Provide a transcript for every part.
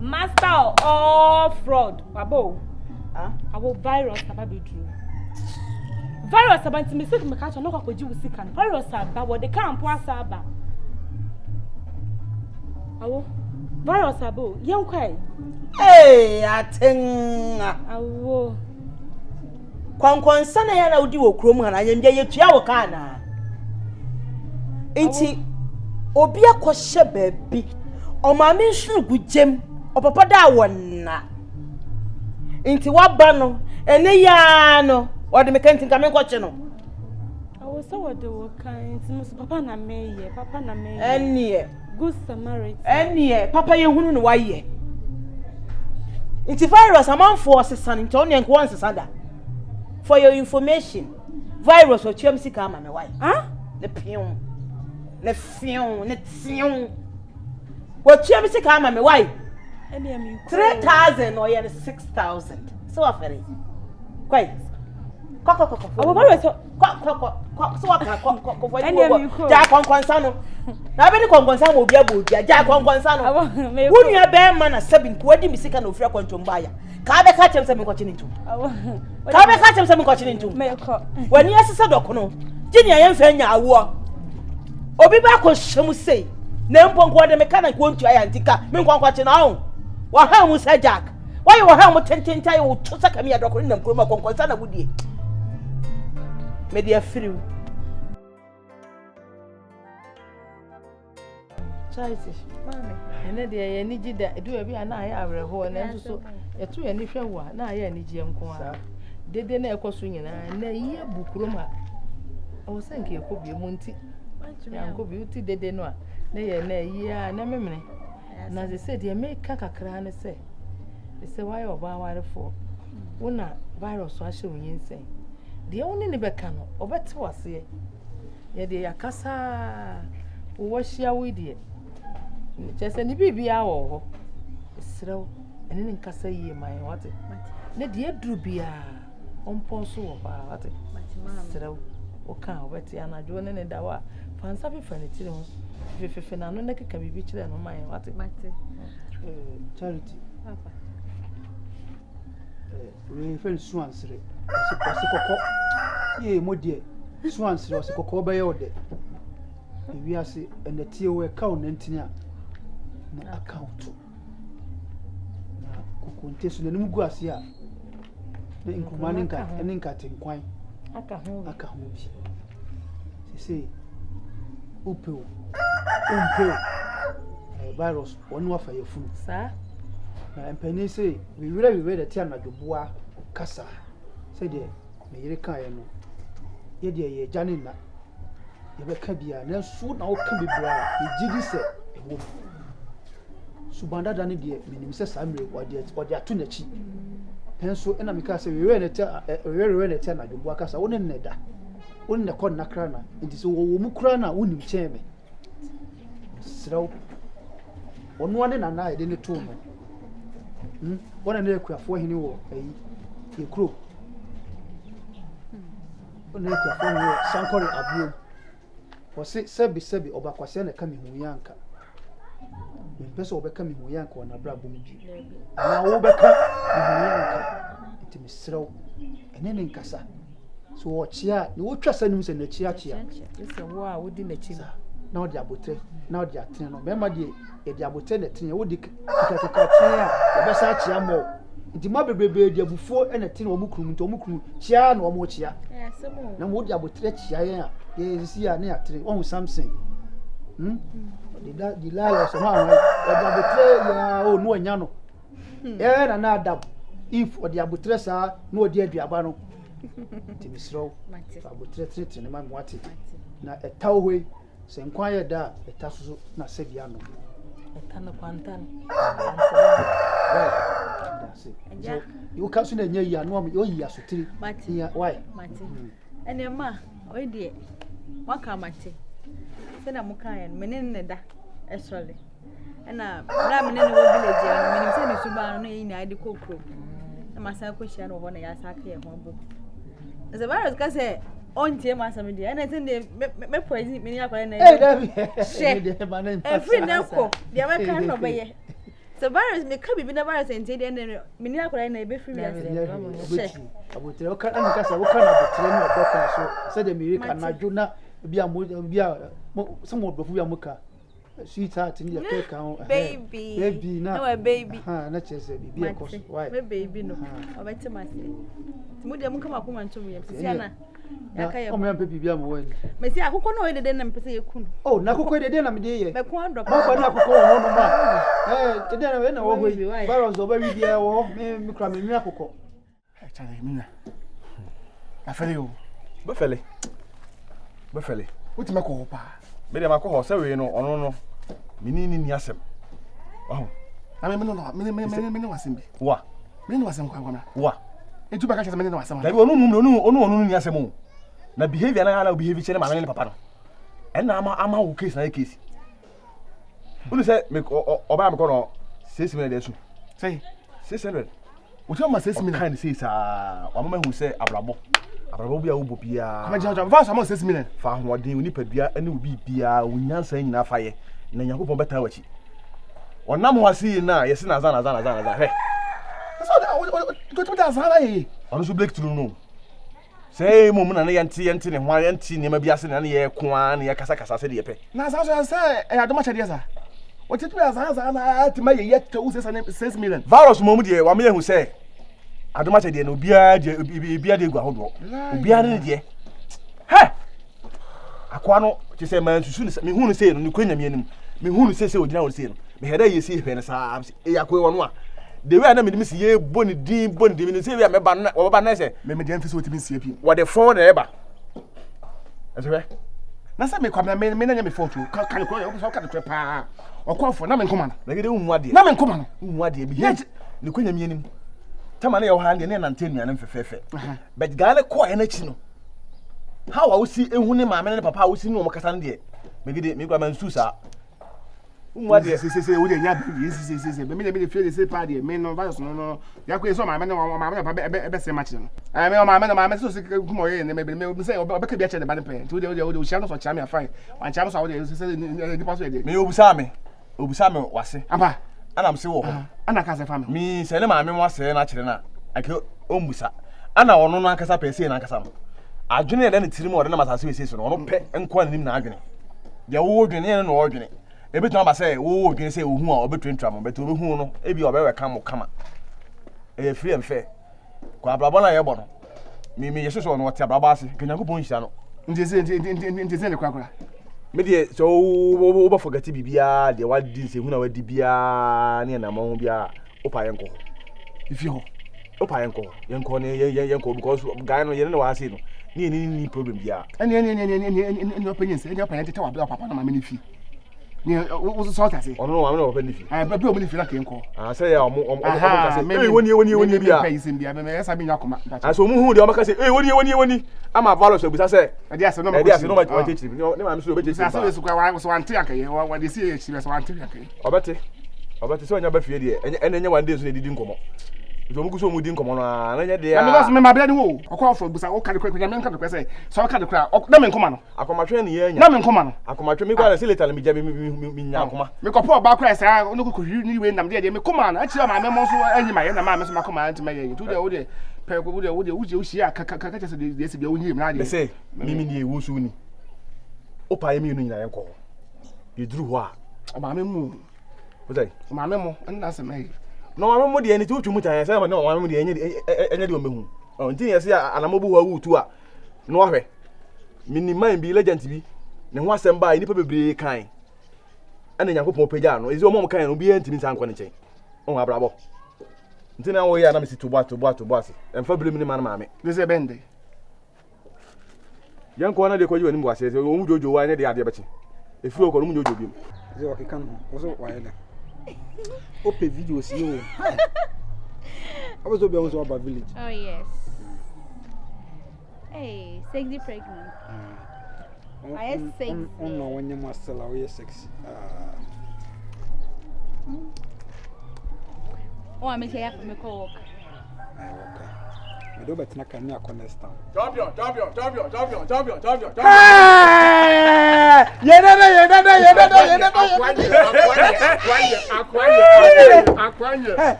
Master all fraud. Babo. Abo virus aba be true. Virus aba ntimi sik me catch no kwaji wusika. Virus aba wo de camp asa aba. Awo. Virus abo yen kwai. Atenga. Awo. Kwankwansa na ya na udi wo krom ha na yemje yetua wo ka na. Enti obi akohye baabi. O ma me nhuru gujem. O papa da wonna. Inti waba no ene ya no wode me kantin ka me nkwoche no. Awo so wode wo kan inti musu papa na meye enie good Samaritan enie papa ye hunu no waye. Inti virus amanfo osesan nti onye nko onsesada. For your information, virus o chiam sika ama me waye. Le pion le fion ne tion wo chiam sika ama me waye. 3,000 or 6,000. So afere. Kwai. Koko. Abo virus so akako ja kwankwansa no. Na be ni kwankwansa mo obi abodua ja kwankwansa no. Wunua be ma na 7 ko wadi misika na ofia kwantomba ya. Ka be ka chem se me kwachi ntum. Ka be ka chem se me kwachi ntum. Me ko. Wani asese dokono. Gini ya yemfa nya awo. Obi ba ko hyemu sei. Na mponko de me kana ko ntua ya ntika. Me kwankwachi na ho. Wa ha mu sa Jack. Why you ha mu tententai wo to saka me adokoro nam kuroma kwankwansa na wudie. Me dia friu. Charity. Mami. Ene de ye ni gida edu abi ana aye awreho na nso so etu ye ni hwe wo na aye ni gye nko a. Dede na ekoso nyina na iye bukuroma. O senke ekobie mu nti. Ya nkobi uti dede no a na ye na iye a na memene. Na ze said ye make kakakra ne se. They say why oba warefo. Wona virus wa hye wonyin sen. De woni ne beka no obete wase ye de yakasa wo hia widie. Chese ni bibia wo ho. Esrew ene ne nkasa yie man wate. Ne de aduru bia ompon so wo ba wate. Esrew o kan obete anajo ne da wa fansa fe fane tire ho. Fefe na no ne keka bibi kire no man wate. Charity. Papa. We feel swansre. Sikoko. Ye modie. Swansre sikoko ba ye ode. Ewi ase enetie we account ntia na account. Na kukunte so nanim gu ase a. Na inkumani nka eninka tenkwan. Aka ho bi. Sisi upeo. Virus onu afa yefunu. Sa na empani say we were the tia na doboa kasa say de me yire kan ye no ye de ye jane na ye be ka bia na su na wo ka bibra ye gidi se ewo subanda da ne de minim se samre ode atu na chi penso ena me ka say we were the tia na doboa kasa wo ne ne da wo ne kon na kra na nti so wo mu kra na wonim cheme sraw onu ane na na ye de ne to no One and for him a crew. One for Sankori Abu was Sebi or Bakwasena coming Muyanka. When Peso becoming Muyanka and Abrabumi. Now Obeka Muyanka, it is slow and then in Casa. So what chia, no trust and the chia. Listen, wow, wouldn't the chia. Now the abote, now the atino. Remember the abote the tin, would the best chia more. Inti mabebe dia bufo ena tin wo mukrum nto mukrum chia na wo mo chia. Na wo dia abotre chia ya ye si ya na atre wo Samson. di la so ma odi abutre ya o no anya no na adam if odi abutre sa no odi aduaba no ti misro fa abutre trete ne ma nwate na etawo hoi se nkwa ya da etaso na sebia no etana kwantan that's it so you can soon nya ya no o yi asotiri ya why mate ene ma o die waka mate se na muka ya mene ne da esole ena bra mene ne wo village ya mene se ne suba no yi na ade kokro na masa ko hia no ho na ya saka ye ho abo ze virus ka se ontie ma asam dia ena se ne me poison mene akwa na e free na ko dia me kan no be ye so virus me ka bibi na virus enti dia ne mene akwa na e be free ya abutre o kan an ka sa o kan abutre no dokta so se de mirika na juna bia some of the muka sweetheart in your cake baby no baby na chese bibi of course why baby no obeti mase timude mu kama kuma ntom yem sisi ana yakaya o me bibi am won mesi akoko no dede na mpese yekunu oh na akoko dede na mede ye be ko ando ba na akoko ho no ma dede na we na wo hoi virus oba bibia wo me kra me nwa akoko chale mina afele o befele wuti mako pa me de mako ho se we no ono no minini ni asem wahu na me wasem bi wa me wasem kwa wa etu baka chese me wasem na bi onu ni asem o na behavior na hala behavior chere ma me papa no en na ama wo case na case unu se me oba me ko no 6 minutes desu say 600 wuti ma 6 minutes kind say sa wa mama hu se abrabo bia wo bobia kama jaja va so 6 minutes fa hoden oni padua ene obi bia onyansa nyina faye na yakobon beta wachi onam wasi na yesi na za he so go to that zara yi onu so break through no say mo na yenti ne ho yenti ne ma bia se na ye koa ne kasa se de yepe na za so say e adoma chede za o titu ya za na atima ye yet to 6 million virus mo mu de wa me hu say adoma chede na obia de gu ahodo obia ne de he akwa no ti say man susu me hu no say no kwanya me anim me hu no say odina wo say no me heda ye say hwe ne sa e yakwe wono a de we na me dim si ye boni din me say we me ba na wo ba na say me de amfi so otimi sie pi wo de phone na eba asebe na say me kwa me na nya me phone to kan ko yo so ka de pa okofo na me nkoma na gede hu ade na me nkoma no hu ade bi ne kwanya me anim tama na ye ho hande ne nante nuane mfefefe but gale ko e na chi no how I see ehu ne maame ne papa wo si no mo kasa ne de megide me gwa mansu sa umwa de se wo de nya bi se be me feel say pa de me no virus no yakwe so maame ne maame papa ebe se match no me maame so se kumo ye ne me say obeka bia che de ba ne pe to de wo shia no so cha me afan wan cha so wo de se di paso de me obusa me wase aba ana am se wo ho ana ka se fa me mi se ne maame mo ase na kire na ake ombusa ana ono no akasa pe se na akasa mo adwene de ne tiri mo de na masase we se so no ono pe enko anim na adwene de wo dwene ne no odwene ebetu aba say wo dwene say ohu a obetwentwa mo betu obehu no ebi obewe ka mo kama free and fair kwa abrabo na ye bo no mi yeso so no wote abrabo ase kenyankopon hia no ndeze ne kwakura me de so wo ba forget bibia de wadi se hu na wadi bia ne na mo bia opa yenko ifi ho opa yenko ne yenko because guy no ye ne wa ase no ni problem bia eni opinion se eni opinion tete wa papa na mama ni fi ni wo so ta se ono wa me no opinion fi ba bi o ni fi na kenko say ya omo ka say woni bia pa isim bia me esa bi nyakoma so mu hu de o maka say woni ama value so busa say e dia se no ma teach ne ma me so be teach sa so kwa wa so ante akaye wa de si e chi so ante akaye obete so nya ba fie de enya one day so edidi nkomo so mu kuso mu di nkomo na nya de ya me boss me ma bia ni wo okwa ofo busa o ka de kwa me nka de kwa say so ka de kwa na me nkoma no akomatwe ne ye nya na me nkoma no akomatwe mi kwa na sileta mi jabe mi nya akoma me kopo ba kwa say onu ko hwi ni we nam de me koma na achi ma me mo so anyi ma ye na ma me so ma koma anti ma ye tu de wo de pe ko wo de wo ji a ka chese de esi bia wo nyi na de me say mimi ni ewu su ni opa ye mi nu nyina ye nko ye duru ho a ma me mu Ozai. Mama mo, nda se mai. No mama mo de ni tu mu tan say no mama mo de enye de o mehu. O ntin ye se anamobu wa wutu a no ahwe. Mini man bi legend bi. Ne ho asem ba ni pa bebre kan. ana Nyankopɔn pagya no ezi omo kan no bi ntimi san kɔ ne kyɛn on abrabɔ ntina wo ya na me si to bo ase emfa bire mi ne ma na maame ne se bende yanko na de ko yi wani mu ase o mu jojo wa ne de ade bɛkye efi o ko no mu jojo bi mu ze o kekan ho so wa ele o pe video si o abazo be on so about village. Oh yes. Hey, sexy pregnant. I am sexy. On no when you must sell away sexy. Oh, I'm here for me call. I do better not can next town. Champion. Now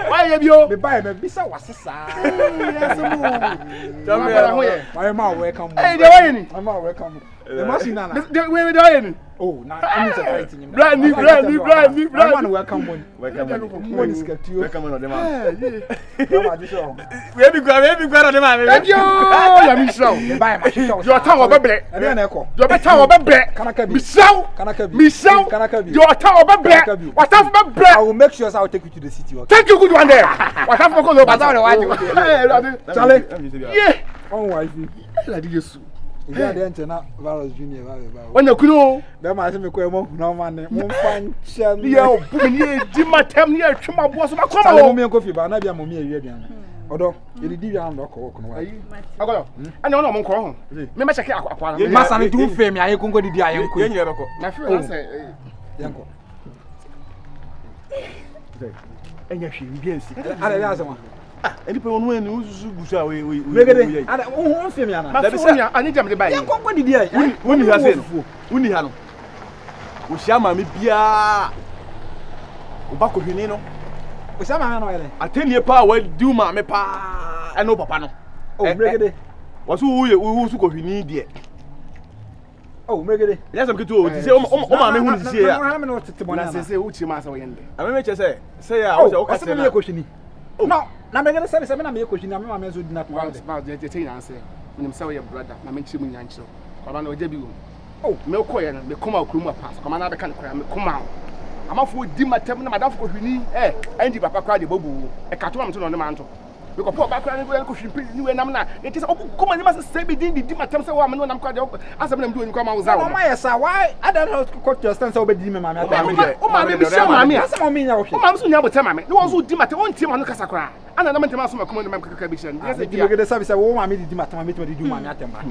why have you? Me buy me bisa wasisa. My mom welcome. Hey, the way ni. My mom welcome. The machine na. The way we do. Oh, now I'm surprising him. Brand new. Man welcome one. Welcome is get you. Welcome on the man. We be go on the man. Thank you. Ya mi show. Me buy my show. Your town obebre. E be na e ko. Your town obebre. Kanaka bi. Mi show. Kanaka bi. Mi show. Kanaka bi. Your town obebre. What town obebre? I will make sure I will take you to the city. Okay. Thank you good one there. What town go over there. Charlie. Yeah. On wife. La di Yesu. Yeah, the antenna virus junior. When you kuno. Be ma se me ko mo na man mo fan chan. Yo, bu mi di matem ni atwe maboa so ma ko Charlie mo ma. me ko fi ba na bia mo me awie aduan. Odo, ye di wi am do ko ko no wa. Agoyo. Ani ona mo nko ho. Me ma check akwa na. Masa ne tu fe me aye konko di aye nko. Ye nyere bɛkɔ Na fi o say. Yanko. Enya hwe bi ansi. Ale ya asema. eni pe onu eni ususu gusa we Megede. Ale wo fe me ana. Ma fi onya ani jam de bai. Konko di aye. Woni ha se woni ha no wo hia ma me bia wo ba ko hwini no O sa ma na ele. atenie pa wa du ma me pa eno papa no Oh, megede. wo so wo su ko hwini de Oh, megede. ya sam ketu o ti se o ma me hu ni sie ya Na me no tete bona Na na. se uchi ma sa wo yende. ame me che se ya wo se o ka se se me na ko hwini. No, na megede se me na me ko hwini na me ma me so di na Wow, to. wow, je te yan se. Minim sa wo ye brother, na me nchi mu nyan chiro. Baba na oje bi wo. Oh, Me ko ye no, me koma okuru mu pass. Koma na be kan kora me koma. Amafo di matem na madam ko hwini andi papa kora de bobu. E ka to am to no ne manto. Me ko po ba kora ne ko hwimpi ni we nam na. E ti se koma ni ma se be di matem se wo am no nam kora de asem na mdu oni koma wo za wo. no ma yesa why I don't know ko to stand so be di me ma me ata. O ma me bi se ma me. Asa mo me nya wo hwe. O ma so nya botem ma me. Ne won so di matem on tie ma no kasa kora. Ana na mantem aso ma koma ni mam kaka bi se. Yes, di megede sabi se wo ma me di matama me di ma me atemba.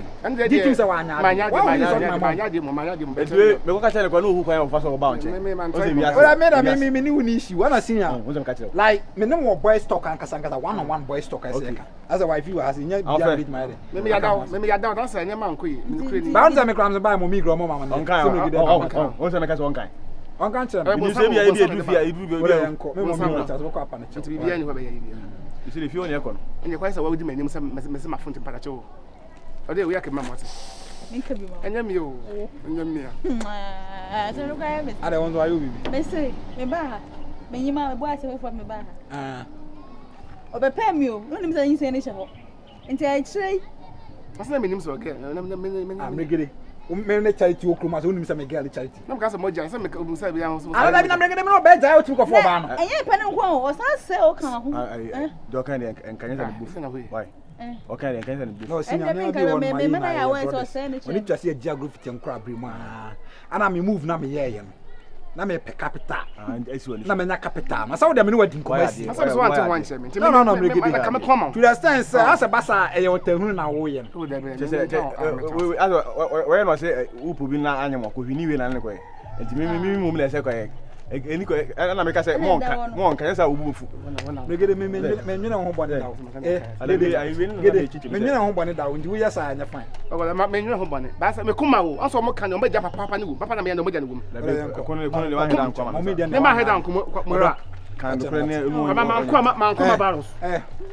Di tim se wa anya. Ma nya de mo. etu me ko ka chele ko no hu kwan o fa so ba on che o se wi Well, I made me ni wuni issue. When I see ya. o se me ka chele Like me no more boy stock and kasanga one on one boy stock I say. As a wife you as in ya beat my head. Me ya daw dan say nyama nko yi. Me kure ni. Bound time crams buy mo mi grow mo mama. on kan o se me ka so on kan On kan tell me. ni se bi ya bi edu fi ya edu bi enko. Me mo mi ta so ko apa na che. Nti bibia ni ho be ya bibia. you see the fi on e ko no Enye kwai say wa wudi manim say me ma fonte mpaka che o. O de we ya ke ma mo ate. Minka bi ma. Enye mi o. Enye mi a. So no kwa me. Ade won so ayo bibi. Me say me ba ha. Me nyima me bo ase me for me ba ha. Ah. Obepe mi o. No nim say yin say ne hye ho. Nti ai chirei. Asa na menim so ke. Ah, megede. Me ne charity okru so nim say me girl charity. Na ka say mo jan say me say bi an so. Ala bi na megede me no be jai o tu ko for ba no. Enye pe ne nko o sa se o kan ho. do kan de kan ya bu why o kan de kan ya bu No, senior me be one my. Me ya we so say ne che. Oni twase agya growth nkra abremu a. Ana me move na me ye no. Na me pe capital. Na me na capital. Ma sa wo de me no wadi nkomasi. Asa so ante wan che me. No, megede. Ka me koma. To the sense asa basa e yo tahunu na wo ye no. O de be. we we no say upu bi na anyamo ko hwini we na ne ko e nti mi mum na say ko e eni ko na me ka say mon kan say obu fu Megede me nwene ho bone da wo. ale ai we no na chichi me nwene ho bone da wo ndi wo yesa anya fine. O ma me nwene ho bone. Ba say me koma wo. Anso mo kan o ma ja papa ne wo. Papa na me ya no mo ja ne wo. ko ne le wa hedan ko ma Ne ma hedan ko mo ra. kan do ne Man ko baros.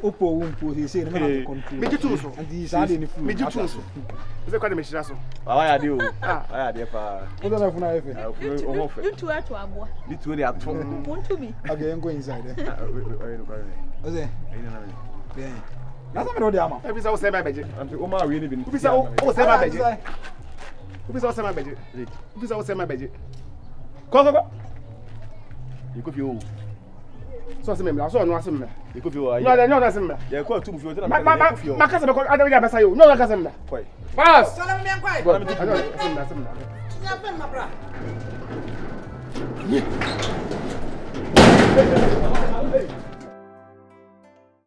Opo wo mpo se ne me control. Me jitu so. Andi sa de ni fu. Me jitu so. Ese kwa de me shira so. wa ya de o wa ya de pa O da na fu na efe. o mo fe You two ato abo. ni tu de ato Want to be. Okay, go inside there. o Oze. Yeah. Na sa me no de ama. E bi say o say my beje. anti o ma we ni bi U bi say o say my beje. U bi say o say my beje. U bi say o say my beje. Go. You go feel. So say me, so no asem me. You go feel. No asem me. Yeah, go to feel. Ma kasa be ko adawi ga besa yo. No kasa me. Kwai. Pass. Salam me kwai. Asem me. Ya fen ma bra.